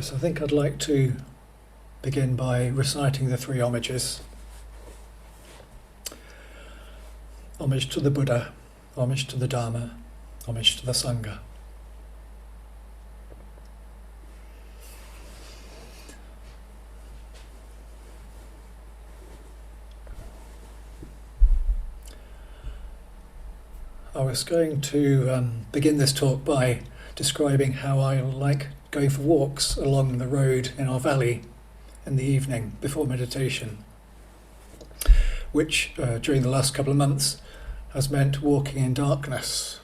Yes, I think I'd like to begin by reciting the three homages. Homage to the Buddha, homage to the Dharma, homage to the Sangha. I was going to begin this talk by describing how I like going for walks along the road in our valley in the evening before meditation, which during the last couple of months has meant walking in darkness.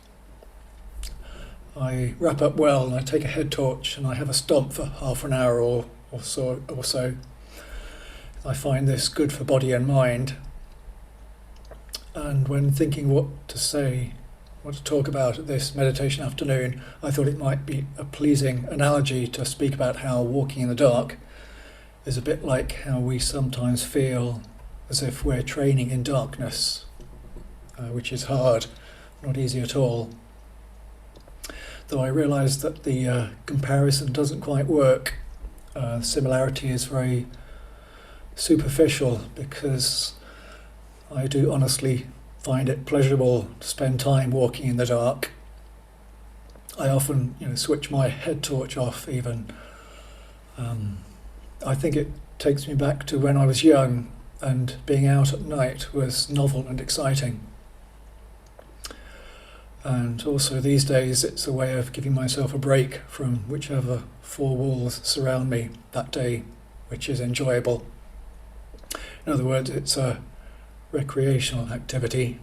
I wrap up well and I take a head torch and I have a stomp for half an hour or so. I find this good for body and mind. And when thinking what to say, what to talk about at this meditation afternoon, I thought it might be a pleasing analogy to speak about how walking in the dark is a bit like how we sometimes feel as if we're training in darkness, which is hard, not easy at all. Though I realise that the comparison doesn't quite work. Similarity is very superficial, because I do honestly find it pleasurable to spend time walking in the dark. I often, switch my head torch off even. I think it takes me back to when I was young and being out at night was novel and exciting. And also these days it's a way of giving myself a break from whichever four walls surround me that day, which is enjoyable. In other words, it's a recreational activity.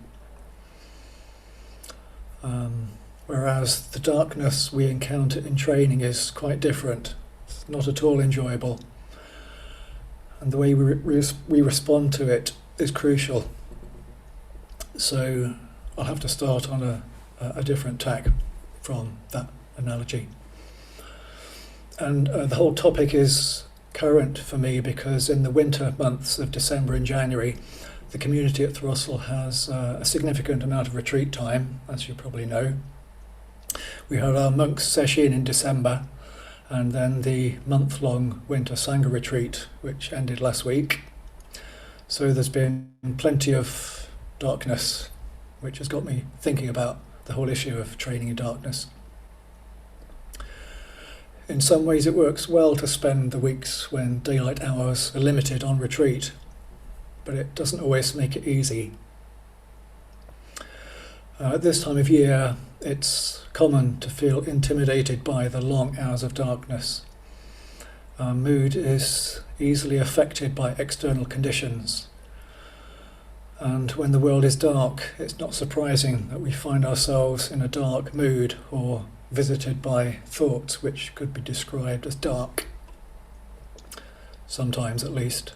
Whereas the darkness we encounter in training is quite different. It's not at all enjoyable. And the way we respond to it is crucial. So I'll have to start on a different tack from that analogy. And the whole topic is current for me because in the winter months of December and January, the community at Throstle has a significant amount of retreat time, as you probably know. We had our monks session in December, and then the month-long winter Sangha retreat, which ended last week. So there's been plenty of darkness, which has got me thinking about the whole issue of training in darkness. In some ways it works well to spend the weeks when daylight hours are limited on retreat, but it doesn't always make it easy. At this time of year, it's common to feel intimidated by the long hours of darkness. Our mood is easily affected by external conditions. And when the world is dark, it's not surprising that we find ourselves in a dark mood or visited by thoughts which could be described as dark. Sometimes, at least.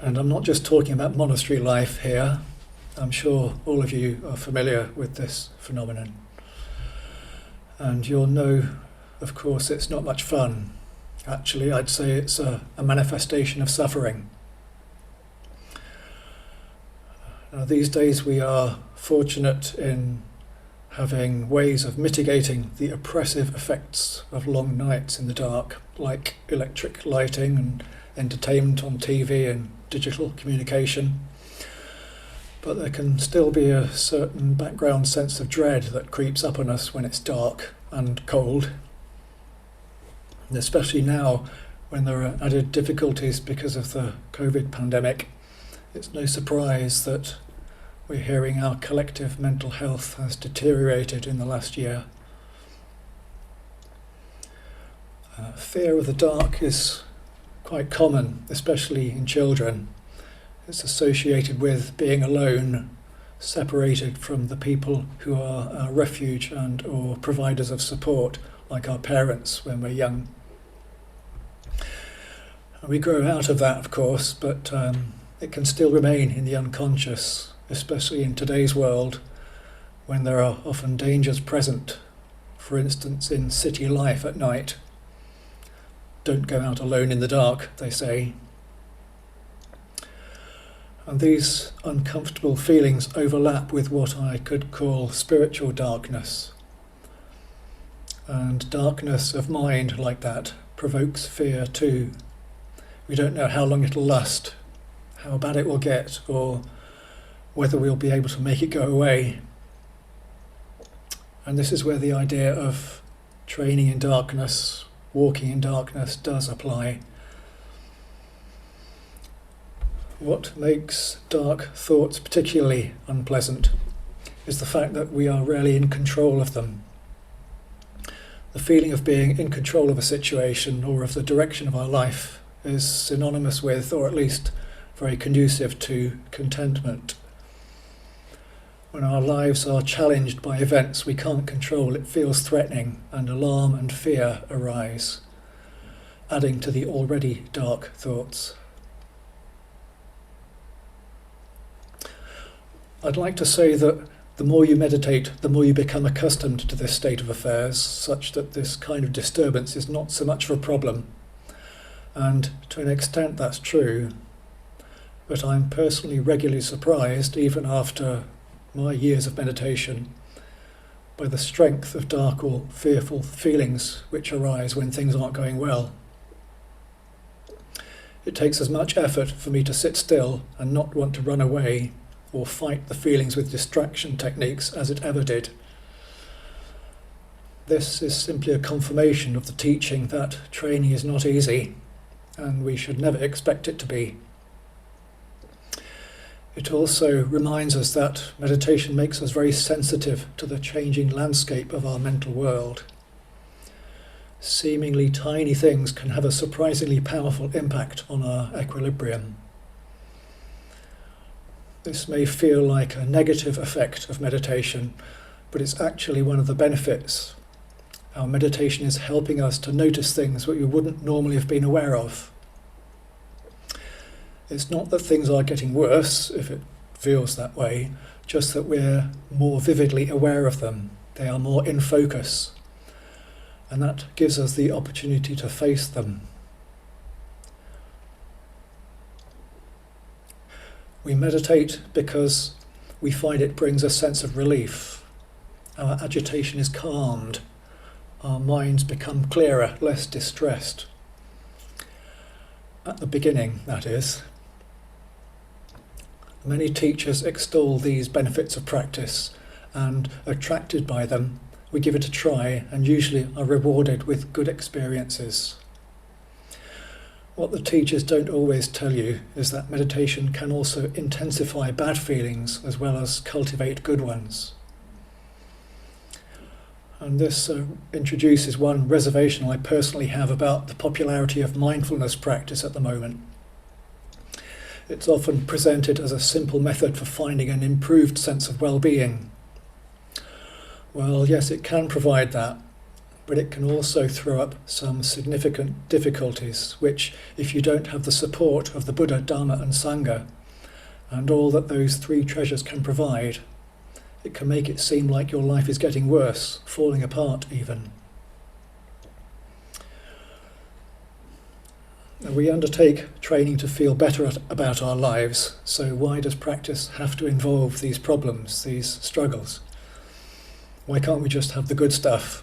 And I'm not just talking about monastery life here. I'm sure all of you are familiar with this phenomenon. And you'll know, of course, it's not much fun. Actually, I'd say it's a manifestation of suffering. Now, these days we are fortunate in having ways of mitigating the oppressive effects of long nights in the dark, like electric lighting and entertainment on TV and digital communication. But there can still be a certain background sense of dread that creeps up on us when it's dark and cold. And especially now, when there are added difficulties because of the COVID pandemic, it's no surprise that we're hearing our collective mental health has deteriorated in the last year. Fear of the dark is quite common, especially in children. It's associated with being alone, separated from the people who are our refuge and or providers of support, like our parents when we're young. We grow out of that, of course, but it can still remain in the unconscious, especially in today's world, when there are often dangers present, for instance in city life at night. Don't go out alone in the dark, they say. And these uncomfortable feelings overlap with what I could call spiritual darkness. And darkness of mind like that provokes fear too. We don't know how long it'll last, how bad it will get, or whether we'll be able to make it go away. And this is where the idea of training in darkness, walking in darkness, does apply. What makes dark thoughts particularly unpleasant is the fact that we are rarely in control of them. The feeling of being in control of a situation or of the direction of our life is synonymous with, or at least very conducive to, contentment. When our lives are challenged by events we can't control, it feels threatening, and alarm and fear arise, adding to the already dark thoughts. I'd like to say that the more you meditate, the more you become accustomed to this state of affairs, such that this kind of disturbance is not so much of a problem. And to an extent that's true, but I'm personally regularly surprised, even after my years of meditation, by the strength of dark or fearful feelings which arise when things aren't going well. It takes as much effort for me to sit still and not want to run away or fight the feelings with distraction techniques as it ever did. This is simply a confirmation of the teaching that training is not easy, and we should never expect it to be. It also reminds us that meditation makes us very sensitive to the changing landscape of our mental world. Seemingly tiny things can have a surprisingly powerful impact on our equilibrium. This may feel like a negative effect of meditation, but it's actually one of the benefits. Our meditation is helping us to notice things that we wouldn't normally have been aware of. It's not that things are getting worse, if it feels that way, just that we're more vividly aware of them. They are more in focus, and that gives us the opportunity to face them. We meditate because we find it brings a sense of relief. Our agitation is calmed. Our minds become clearer, less distressed. At the beginning, that is. Many teachers extol these benefits of practice, and attracted by them, we give it a try and usually are rewarded with good experiences. What the teachers don't always tell you is that meditation can also intensify bad feelings as well as cultivate good ones. And this introduces one reservation I personally have about the popularity of mindfulness practice at the moment. It's often presented as a simple method for finding an improved sense of well-being. Well, yes, it can provide that, but it can also throw up some significant difficulties, which, if you don't have the support of the Buddha, Dharma and Sangha, and all that those three treasures can provide, it can make it seem like your life is getting worse, falling apart even. We undertake training to feel better about our lives, so why does practice have to involve these problems, these struggles? Why can't we just have the good stuff?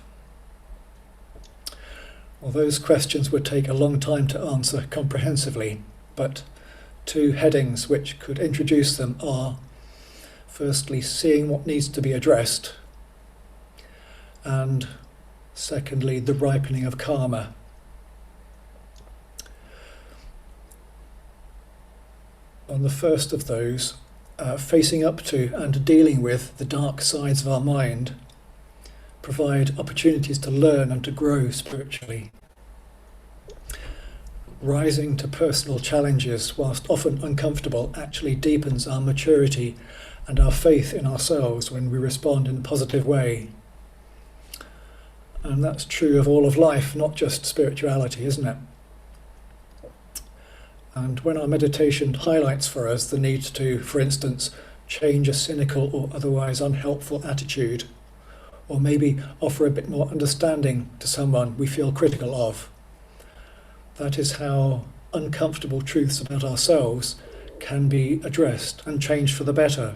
Well, those questions would take a long time to answer comprehensively, but two headings which could introduce them are, firstly, seeing what needs to be addressed, and secondly, the ripening of karma. On the first of those, facing up to and dealing with the dark sides of our mind provide opportunities to learn and to grow spiritually. Rising to personal challenges, whilst often uncomfortable, actually deepens our maturity and our faith in ourselves when we respond in a positive way. And that's true of all of life, not just spirituality, isn't it? And when our meditation highlights for us the need to, for instance, change a cynical or otherwise unhelpful attitude, or maybe offer a bit more understanding to someone we feel critical of, that is how uncomfortable truths about ourselves can be addressed and changed for the better.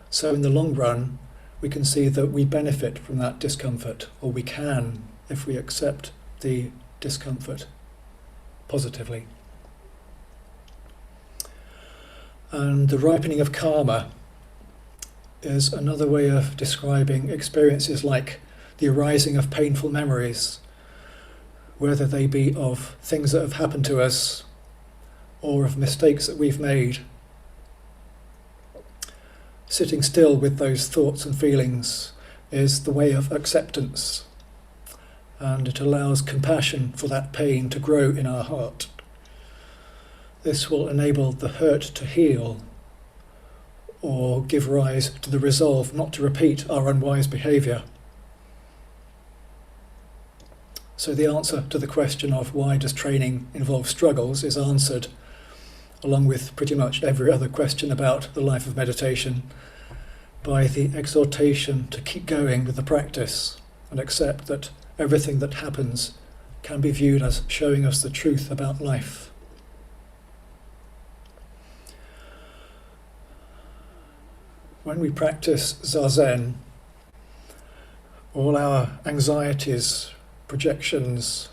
So in the long run, we can see that we benefit from that discomfort, or we can if we accept the discomfort positively. And the ripening of karma is another way of describing experiences like the arising of painful memories, whether they be of things that have happened to us or of mistakes that we've made. Sitting still with those thoughts and feelings is the way of acceptance, and it allows compassion for that pain to grow in our heart. This will enable the hurt to heal, or give rise to the resolve not to repeat our unwise behaviour. So the answer to the question of why does training involve struggles is answered, along with pretty much every other question about the life of meditation, by the exhortation to keep going with the practice and accept that everything that happens can be viewed as showing us the truth about life. When we practice Zazen, all our anxieties, projections,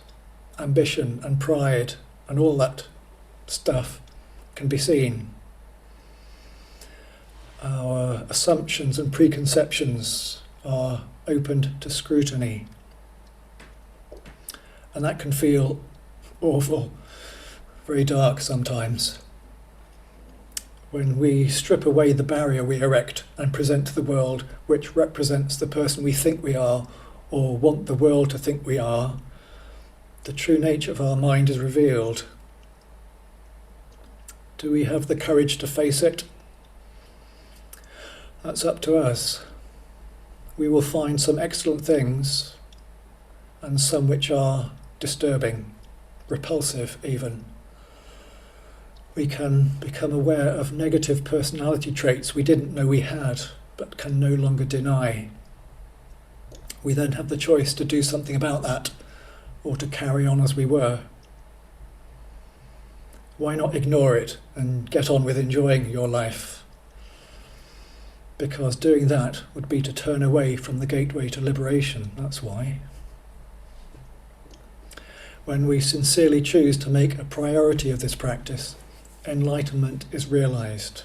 ambition and pride and all that stuff can be seen. Our assumptions and preconceptions are opened to scrutiny. And that can feel awful, very dark sometimes. When we strip away the barrier we erect and present to the world which represents the person we think we are or want the world to think we are, the true nature of our mind is revealed. Do we have the courage to face it? That's up to us. We will find some excellent things and some which are disturbing, repulsive even. We can become aware of negative personality traits we didn't know we had, but can no longer deny. We then have the choice to do something about that, or to carry on as we were. Why not ignore it and get on with enjoying your life? Because doing that would be to turn away from the gateway to liberation, that's why. When we sincerely choose to make a priority of this practice, enlightenment is realized.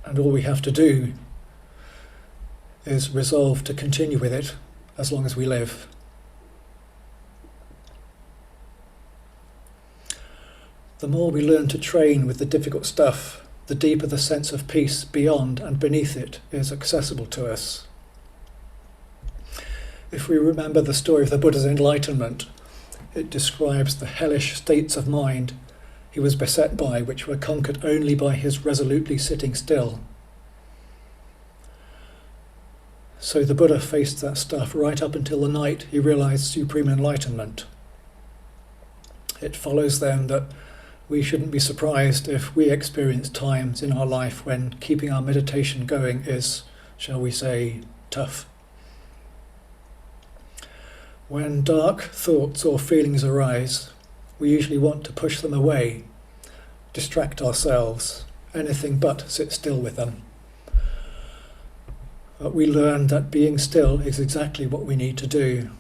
And all we have to do is resolve to continue with it as long as we live. The more we learn to train with the difficult stuff, the deeper the sense of peace beyond and beneath it is accessible to us. If we remember the story of the Buddha's enlightenment, it describes the hellish states of mind he was beset by, which were conquered only by his resolutely sitting still. So the Buddha faced that stuff right up until the night he realized supreme enlightenment. It follows then that we shouldn't be surprised if we experience times in our life when keeping our meditation going is, shall we say, tough. When dark thoughts or feelings arise, we usually want to push them away, distract ourselves, anything but sit still with them. But we learn that being still is exactly what we need to do.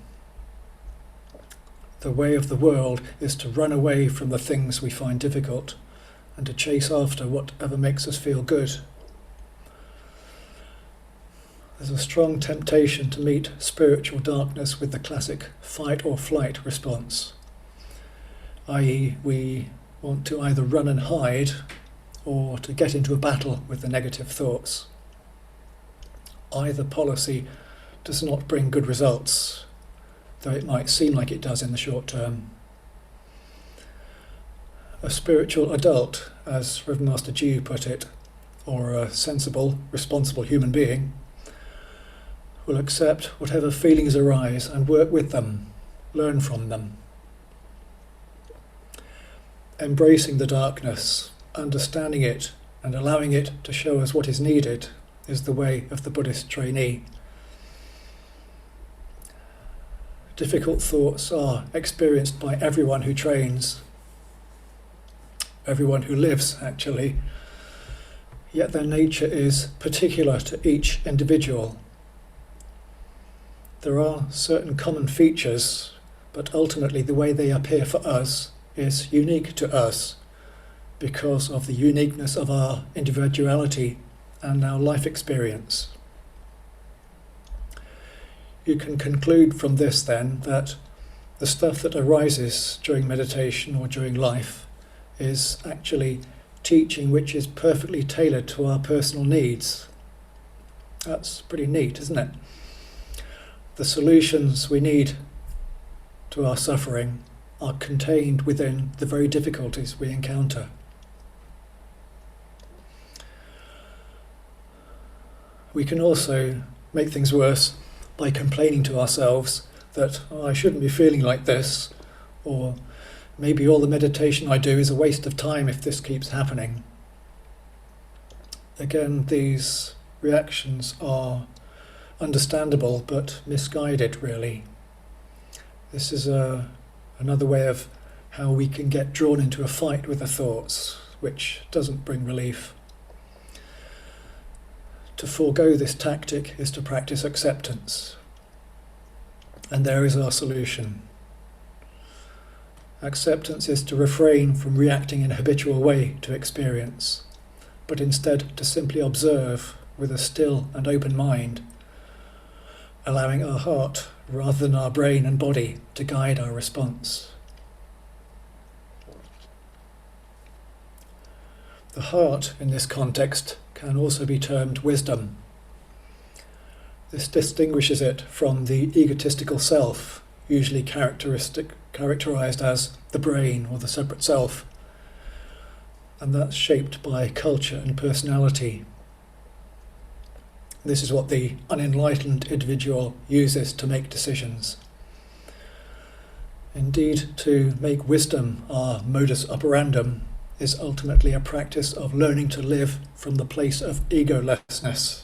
The way of the world is to run away from the things we find difficult and to chase after whatever makes us feel good. There's a strong temptation to meet spiritual darkness with the classic fight or flight response, i.e. we want to either run and hide or to get into a battle with the negative thoughts. Either policy does not bring good results, though it might seem like it does in the short term. A spiritual adult, as Reverend Master Jiu put it, or a sensible, responsible human being, will accept whatever feelings arise and work with them, learn from them. Embracing the darkness, understanding it, and allowing it to show us what is needed is the way of the Buddhist trainee. Difficult thoughts are experienced by everyone who trains, everyone who lives, actually. yet their nature is particular to each individual. There are certain common features, but ultimately the way they appear for us is unique to us because of the uniqueness of our individuality and our life experience. You can conclude from this then that the stuff that arises during meditation or during life is actually teaching which is perfectly tailored to our personal needs. That's pretty neat, isn't it? The solutions we need to our suffering are contained within the very difficulties we encounter. We can also make things worse by complaining to ourselves that I shouldn't be feeling like this, or maybe all the meditation I do is a waste of time if this keeps happening. Again, these reactions are understandable but misguided, really. This is another way of how we can get drawn into a fight with the thoughts, which doesn't bring relief. To forego this tactic is to practice acceptance. And there is our solution. Acceptance is to refrain from reacting in a habitual way to experience, but instead to simply observe with a still and open mind, allowing our heart rather than our brain and body to guide our response. The heart in this context can also be termed wisdom. This distinguishes it from the egotistical self, usually characterized as the brain or the separate self, and that's shaped by culture and personality. This is what the unenlightened individual uses to make decisions. Indeed, to make wisdom our modus operandum is ultimately a practice of learning to live from the place of egolessness.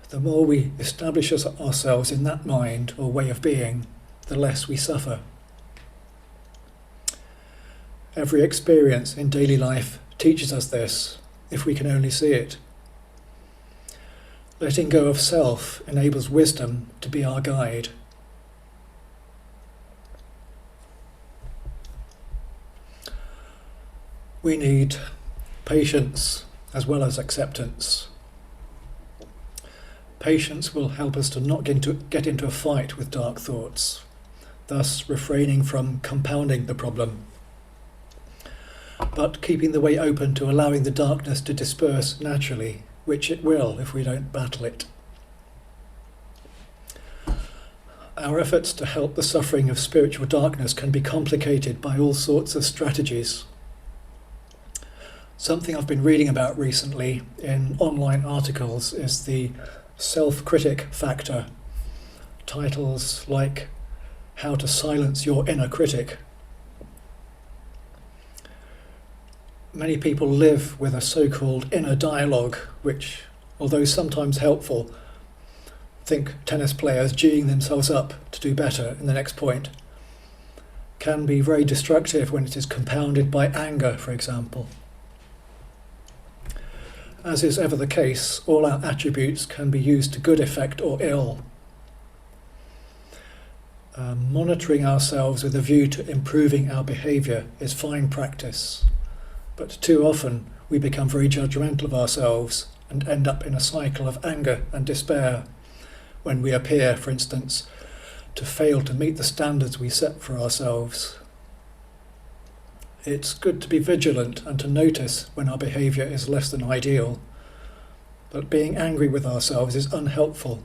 The more we establish ourselves in that mind or way of being, the less we suffer. Every experience in daily life teaches us this, if we can only see it. Letting go of self enables wisdom to be our guide. We need patience as well as acceptance. Patience will help us to not get into a fight with dark thoughts, thus refraining from compounding the problem, but keeping the way open to allowing the darkness to disperse naturally, which it will if we don't battle it. Our efforts to help the suffering of spiritual darkness can be complicated by all sorts of strategies. Something I've been reading about recently in online articles is the self-critic factor. Titles like How to Silence Your Inner Critic. Many people live with a so-called inner dialogue, which, although sometimes helpful, think tennis players geeing themselves up to do better in the next point, can be very destructive when it is compounded by anger, for example. As is ever the case, all our attributes can be used to good effect or ill. Monitoring ourselves with a view to improving our behaviour is fine practice, but too often we become very judgmental of ourselves and end up in a cycle of anger and despair when we appear, for instance, to fail to meet the standards we set for ourselves. It's good to be vigilant and to notice when our behaviour is less than ideal, but being angry with ourselves is unhelpful,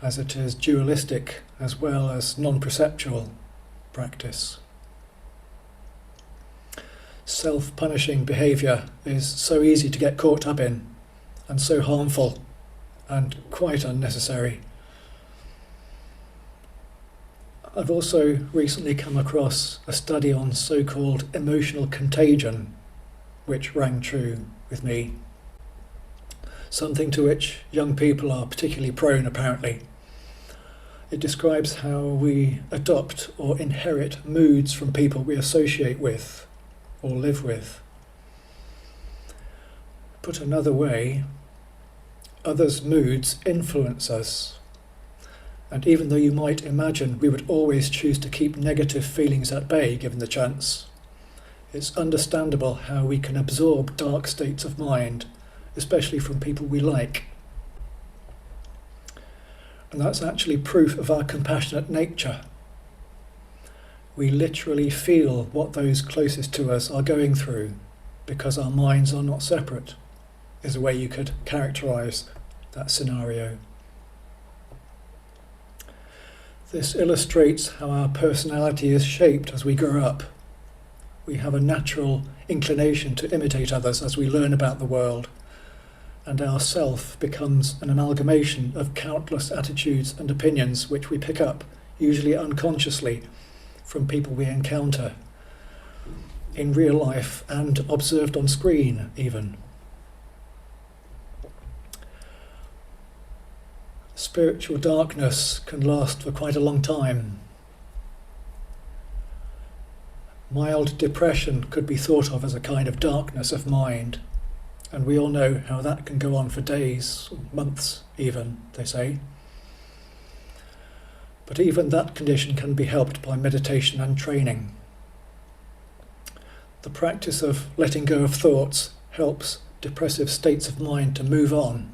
as it is dualistic as well as non-perceptual practice. Self-punishing behaviour is so easy to get caught up in, and so harmful, and quite unnecessary. I've also recently come across a study on so-called emotional contagion, which rang true with me. Something to which young people are particularly prone, apparently. It describes how we adopt or inherit moods from people we associate with or live with. Put another way, others' moods influence us. And even though you might imagine we would always choose to keep negative feelings at bay given the chance, it's understandable how we can absorb dark states of mind, especially from people we like. And that's actually proof of our compassionate nature. We literally feel what those closest to us are going through because our minds are not separate, is a way you could characterize that scenario. This illustrates how our personality is shaped as we grow up. We have a natural inclination to imitate others as we learn about the world, and our self becomes an amalgamation of countless attitudes and opinions which we pick up, usually unconsciously, from people we encounter in real life and observed on screen even. Spiritual darkness can last for quite a long time. Mild depression could be thought of as a kind of darkness of mind, and we all know how that can go on for days, months even, they say. But even that condition can be helped by meditation and training. The practice of letting go of thoughts helps depressive states of mind to move on.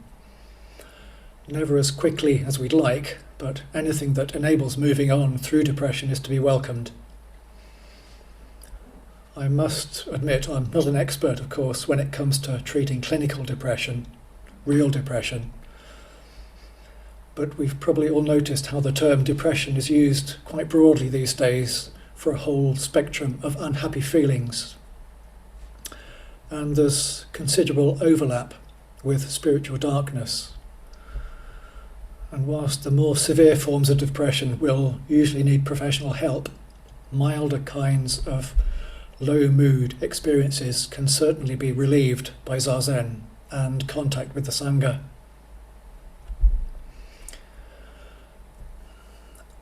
Never as quickly as we'd like, but anything that enables moving on through depression is to be welcomed. I must admit I'm not an expert, of course, when it comes to treating clinical depression, real depression. But we've probably all noticed how the term depression is used quite broadly these days for a whole spectrum of unhappy feelings. And there's considerable overlap with spiritual darkness. And whilst the more severe forms of depression will usually need professional help, milder kinds of low mood experiences can certainly be relieved by zazen and contact with the Sangha.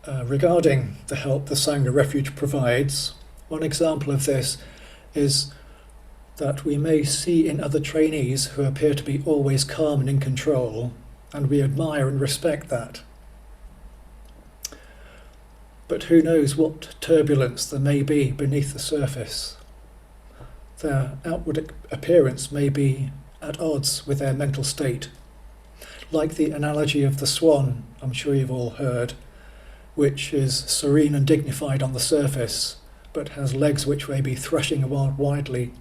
Regarding the help the Sangha Refuge provides, one example of this is that we may see in other trainees who appear to be always calm and in control, and we admire and respect that. But who knows what turbulence there may be beneath the surface. Their outward appearance may be at odds with their mental state. Like the analogy of the swan, I'm sure you've all heard, which is serene and dignified on the surface, but has legs which may be thrashing wildly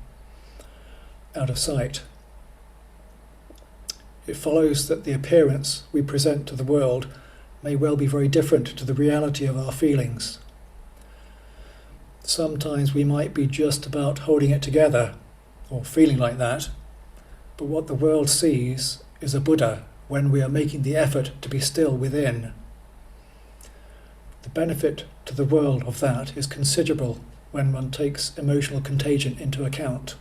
out of sight. It follows that the appearance we present to the world may well be very different to the reality of our feelings. Sometimes we might be just about holding it together, or feeling like that, but what the world sees is a Buddha when we are making the effort to be still within. The benefit to the world of that is considerable when one takes emotional contagion into account.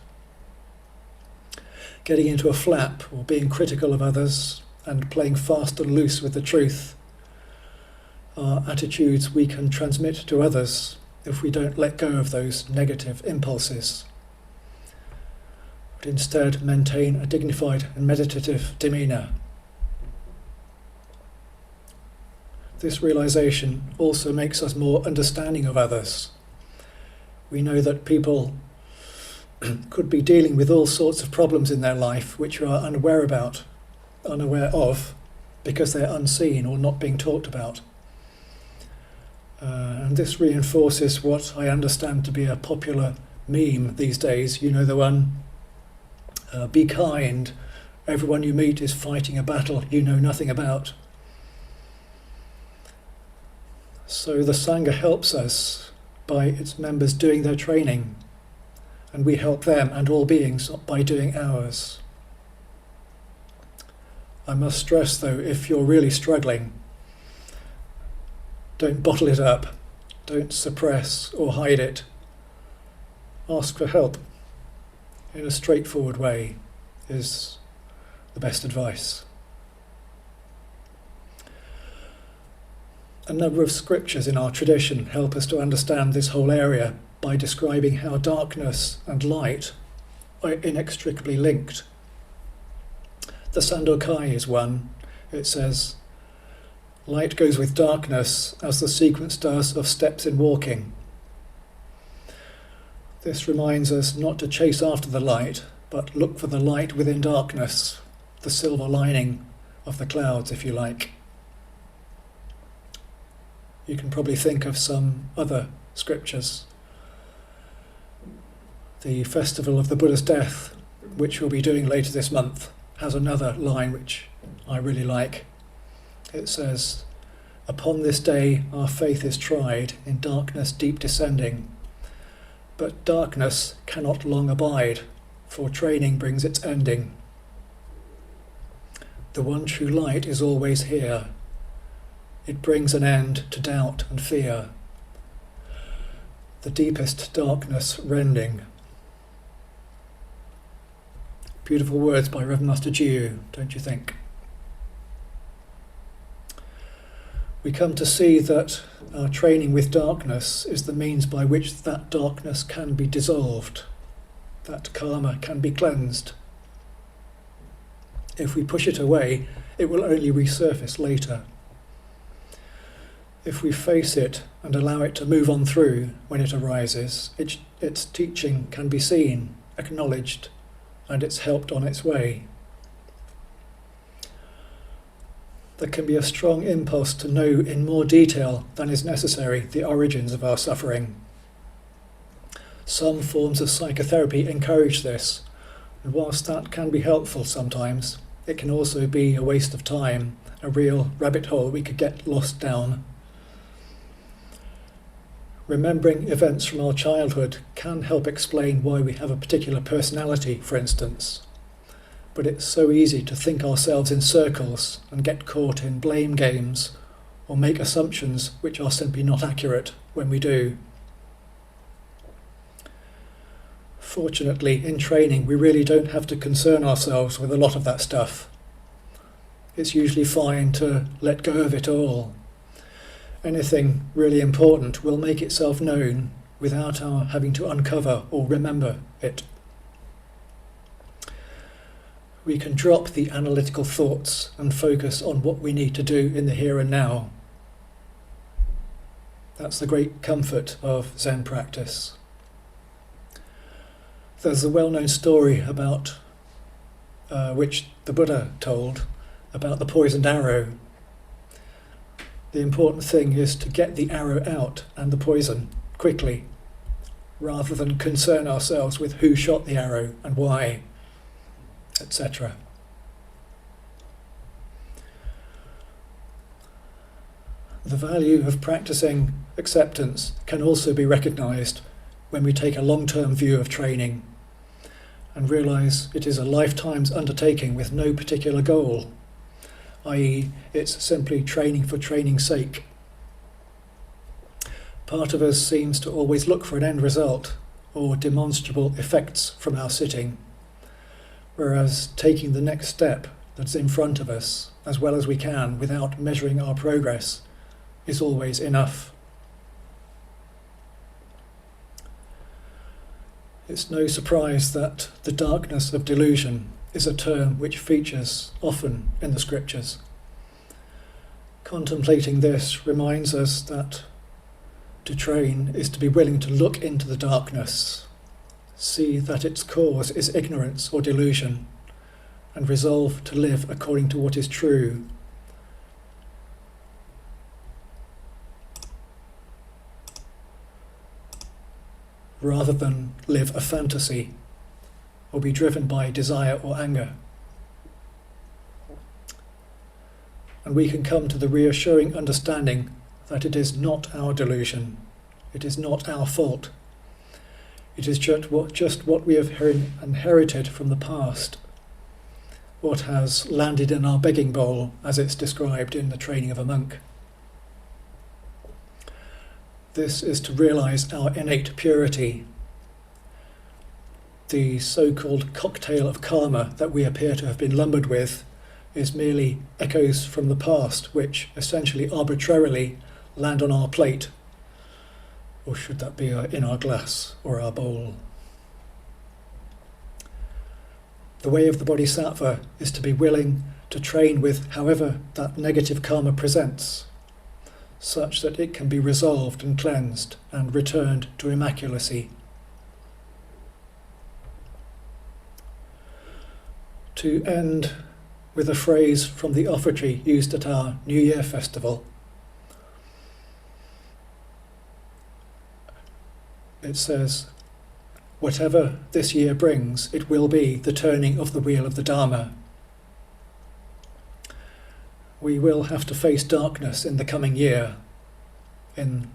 Getting into a flap or being critical of others and playing fast and loose with the truth are attitudes we can transmit to others if we don't let go of those negative impulses, but instead maintain a dignified and meditative demeanour. This realization also makes us more understanding of others. We know that people could be dealing with all sorts of problems in their life which we are unaware of, because they're unseen or not being talked about. And this reinforces what I understand to be a popular meme these days. You know the one, be kind, everyone you meet is fighting a battle you know nothing about. So the Sangha helps us by its members doing their training, and we help them and all beings by doing ours. I must stress though, if you're really struggling, don't bottle it up, don't suppress or hide it. Ask for help in a straightforward way is the best advice. A number of scriptures in our tradition help us to understand this whole area by describing how darkness and light are inextricably linked. the Sandokai is one. It says, light goes with darkness as the sequence does of steps in walking. This reminds us not to chase after the light, but look for the light within darkness, the silver lining of the clouds, if you like. You can probably think of some other scriptures. The festival of the Buddha's death, which we'll be doing later this month, has another line which I really like. It says, upon this day our faith is tried, in darkness deep descending. But darkness cannot long abide, for training brings its ending. The one true light is always here. It brings an end to doubt and fear, the deepest darkness rending. Beautiful words by Reverend Master Jiu, don't you think? We come to see that our training with darkness is the means by which that darkness can be dissolved, that karma can be cleansed. If we push it away, it will only resurface later. If we face it and allow it to move on through when it arises, its teaching can be seen, acknowledged, and it's helped on its way. There can be a strong impulse to know in more detail than is necessary the origins of our suffering. Some forms of psychotherapy encourage this, and whilst that can be helpful sometimes, it can also be a waste of time, a real rabbit hole we could get lost down. Remembering events from our childhood can help explain why we have a particular personality, for instance. But it's so easy to think ourselves in circles and get caught in blame games or make assumptions which are simply not accurate when we do. Fortunately, in training, we really don't have to concern ourselves with a lot of that stuff. It's usually fine to let go of it all. Anything really important will make itself known without our having to uncover or remember it. We can drop the analytical thoughts and focus on what we need to do in the here and now. That's the great comfort of Zen practice. There's a well-known story about which the Buddha told about the poisoned arrow. The important thing is to get the arrow out and the poison quickly, rather than concern ourselves with who shot the arrow and why, etc. The value of practicing acceptance can also be recognized when we take a long-term view of training and realize it is a lifetime's undertaking with no particular goal, i.e., it's simply training for training's sake. Part of us seems to always look for an end result or demonstrable effects from our sitting, whereas taking the next step that's in front of us as well as we can without measuring our progress is always enough. It's no surprise that the darkness of delusion is a term which features often in the scriptures. Contemplating this reminds us that to train is to be willing to look into the darkness, see that its cause is ignorance or delusion, and resolve to live according to what is true. Rather than live a fantasy or be driven by desire or anger. And we can come to the reassuring understanding that it is not our delusion, it is not our fault. It is just what we have inherited from the past, what has landed in our begging bowl, as it's described in the training of a monk. This is to realize our innate purity. The so-called cocktail of karma that we appear to have been lumbered with is merely echoes from the past, which essentially arbitrarily land on our plate. Or should that be in our glass or our bowl? The way of the bodhisattva is to be willing to train with however that negative karma presents, such that it can be resolved and cleansed and returned to immaculacy. To end with a phrase from the offertory used at our New Year festival. It says, "Whatever this year brings, it will be the turning of the wheel of the Dharma." We will have to face darkness in the coming year, in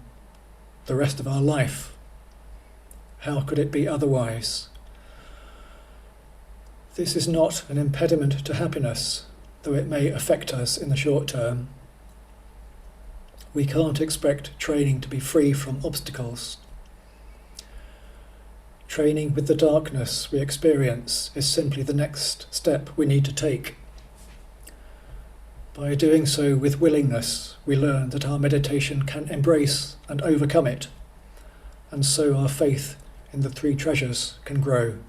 the rest of our life. How could it be otherwise? This is not an impediment to happiness, though it may affect us in the short term. We can't expect training to be free from obstacles. Training with the darkness we experience is simply the next step we need to take. By doing so with willingness, we learn that our meditation can embrace and overcome it, and so our faith in the three treasures can grow.